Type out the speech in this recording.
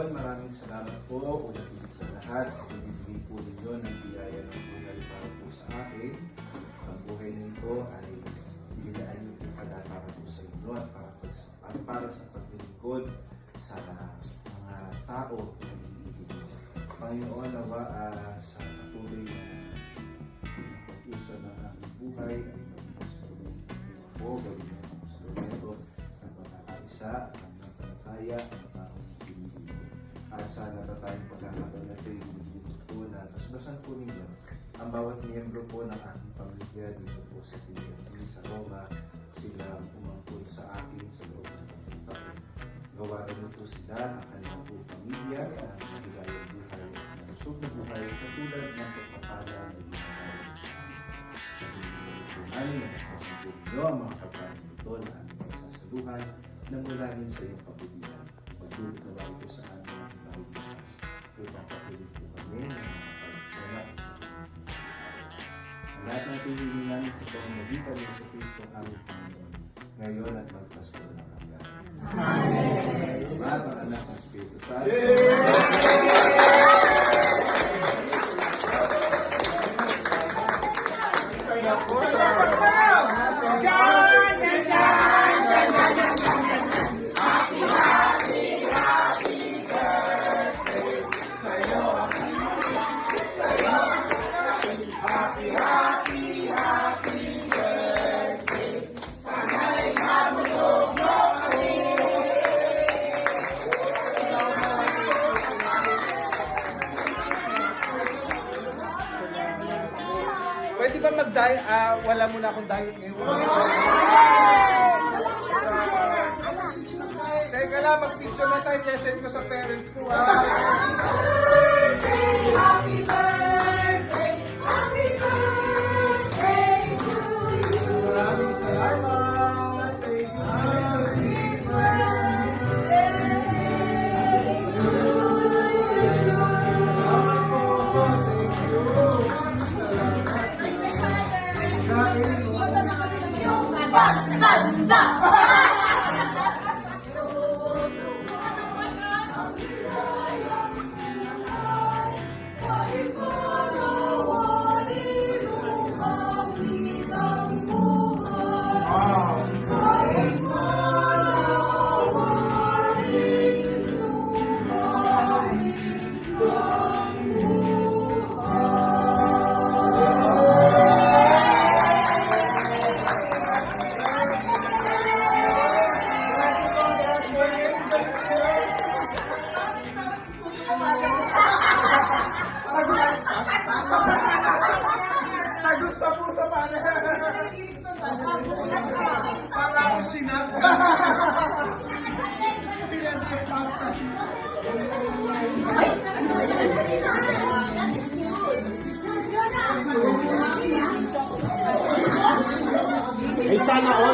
Maraming salamat po. Una sa lahat, ibibigay po ninyo ng biyaya ng buhay para po sa akin. Ang buhay nito ay binilaan niyo po para po sa inyo at para sa paglilingkod sa mga tao na nag-iibig niyo. Panginoon, nawa sa patuloy na pag-usa ng aking buhay ay mag-instrument po, gawin niyo ang instrumento ng pagkakaisa at ng panataya at at sana na tayong pagkakataon na ito yung po na tasbasan po ninyo ang bawat miyembro po ng aking pamilya dito po sa PNP sa Roma. Sila umangkol sa akin sa loob ng taon. Gawaran niyo po sila ang kanilang po pamilya na nagigayang buhay na nusog na buhay sa tulad ng pagpapala na ginagawa niyo. Namin na nagpasin po ang mga kapatid ito na aming pagsasaluhan na mula rin sa iyong kabulihan. Pagdulot na bago po sa amin upang patuloy po kami na makapagwala sa lahat ng tuloy namin sa pamamagitan ng sa Kristo aming Panginoon, ngayon at magpasko ng hanggan. Amen! At ang anak ng Espiritu Santo. Pwede ba mag-diet? Wala muna akong diet ngayon. Teka lang, mag-picture na tayo. Sesend ko sa parents ko. Happy birthday! Happy birthday to you! Maraming salamat. Thank you. Happy birthday to you! Salamat po. Thank you. Maganda! Tagot sa pusa pa na. Para ako sinag. Ay sana all